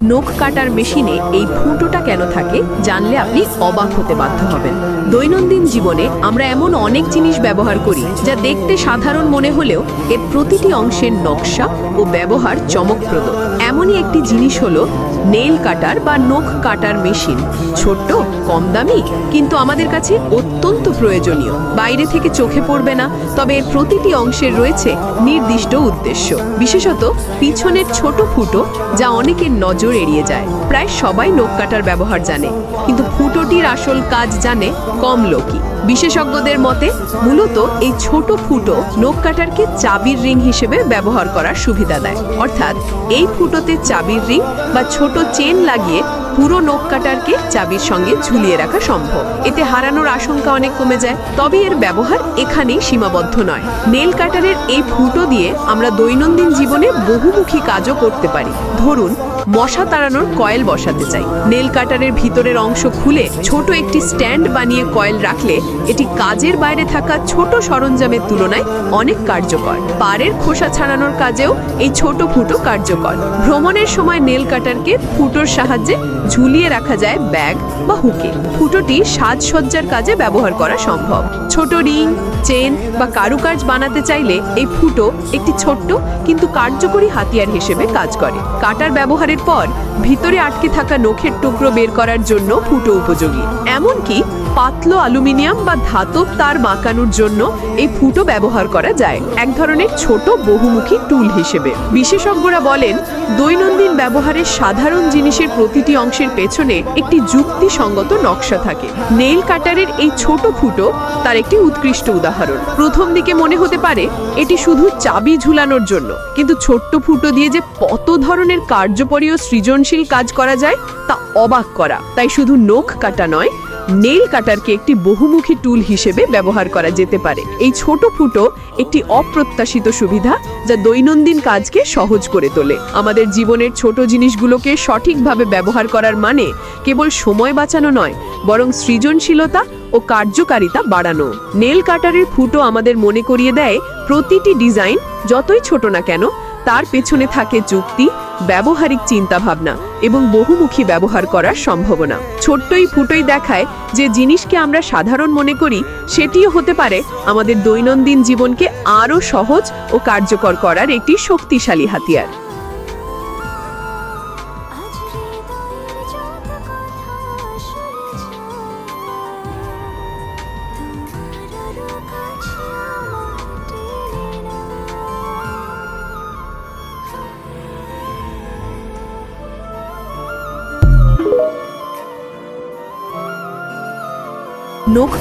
নখ কাটার মেশিনে এই ফুটোটা কেন থাকে জানলে আপনি অবাক হতে বাধ্য হবেন। দৈনন্দিন জীবনে আমরা এমন অনেক জিনিস ব্যবহার করি যা দেখতে সাধারণ মনে হলেও এর প্রতিটি অংশের নকশা ও ব্যবহার চমকপ্রদ। এমনই একটি জিনিস হলো নেইল কাটার বা নখ কাটার মেশিন। ছোট্ট, কম দামি, কিন্তু আমাদের কাছে অত্যন্ত প্রয়োজনীয়। বাইরে থেকে চোখে পড়বে না, তবে এর প্রতিটি অংশের রয়েছে নির্দিষ্ট উদ্দেশ্য। বিশেষত পিছনের ছোট ফুটো যা অনেকের নজর এড়িয়ে যায়। প্রায় সবাই নখ কাটার ব্যবহার জানে, কিন্তু ফুটোটির আসল কাজ জানে কম লোকই। বিশেষজ্ঞদের মতে মূলত এই ছোট ফুটো নখ কাটারকে চাবির রিং হিসেবে ব্যবহার করার সুবিধা দেয়। অর্থাৎ এই ফুটোতে চাবির রিং বা ছোট চেন লাগিয়ে পুরো নখ কাটারকে চাবির সঙ্গে ঝুলিয়ে রাখা সম্ভব। এতে হারানোর আশঙ্কা অনেক কমে যায়। তবে এর ব্যবহার এখানেই সীমাবদ্ধ নয়। নেল কাটারের এই ফুটো দিয়ে আমরা দৈনন্দিন জীবনে বহুমুখী কাজও করতে পারি। ধরুন, মশা তাড়ানোর কয়েল বসাতে চাই। নেল কাটারের ভিতরের অংশ খুলে ছোট একটি স্ট্যান্ড বানিয়ে কয়েল রাখলে এটি কাজের বাইরে থাকা ছোট সরঞ্জামের তুলনায় অনেক কার্যকর। পাড়ের খোসা ছাড়ানোর কাজেও এই ছোট ফুটো কার্যকর। ভ্রমণের সময় নেল কাটারকে ফুটোর সাহায্যে ঝুলিয়ে রাখা যায় ব্যাগ বা হুকে। ফুটোটি সাজসজ্জার কাজে ব্যবহার করা সম্ভব। ছোট রিং, চেন বা কারুকাজ বানাতে চাইলে এই ফুটো একটি ছোট্ট কিন্তু কার্যকরী হাতিয়ার হিসেবে কাজ করে। কাটার ব্যবহারের পর ভিতরে আটকে থাকা নখের টুকরো বের করার জন্য ফুটো উপযোগী। এমনকি পাতলো অ্যালুমিনিয়াম বা ধাতব তার বাঁকানোর জন্য এই ফুটো ব্যবহার করা যায়, এক ধরনের ছোট বহুমুখী টুল হিসেবে। বিশেষজ্ঞরা বলেন, দৈনন্দিন ব্যবহারের সাধারণ জিনিসের প্রতিটি অংশের পেছনে একটি যুক্তিসঙ্গত নকশা থাকে। নেইল কাটারের এই ছোট ফুটো তার একটি উৎকৃষ্ট উদাহরণ। প্রথম দিকে মনে হতে পারে এটি শুধু চাবি ঝুলানোর জন্য, কিন্তু ছোট্ট ফুটো দিয়ে যে কত ধরনের কার্যকরী ও সৃজনশীল কাজ করা যায় তা অবাক করা। তাই শুধু নখ কাটা নয়, নেইল কাটারকে একটি বহুমুখী টুল হিসেবে ব্যবহার করা যেতে পারে। এই ছোট ফুটো একটি অপ্রত্যাশিত সুবিধা যা দৈনন্দিন কাজকে সহজ করে তোলে। আমাদের জীবনের ছোট জিনিসগুলোকে সঠিকভাবে ব্যবহার করার মানে কেবল সময় বাঁচানো নয়, বরং সৃজনশীলতা ও কার্যকারিতা বাড়ানো। নেইল কাটারের ফুটো আমাদের মনে করিয়ে দেয়, প্রতিটি ডিজাইন যতই ছোট না কেন তার পেছনে থাকে যুক্তি, ব্যবহারিক চিন্তাভাবনা এবং বহুমুখী ব্যবহার করার সম্ভাবনা। ছোট্টই ফুটোই দেখায় যে জিনিসকে আমরা সাধারণ মনে করি সেটিও হতে পারে আমাদের দৈনন্দিন জীবনকে আরও সহজ ও কার্যকর করার একটি শক্তিশালী হাতিয়ার। নখ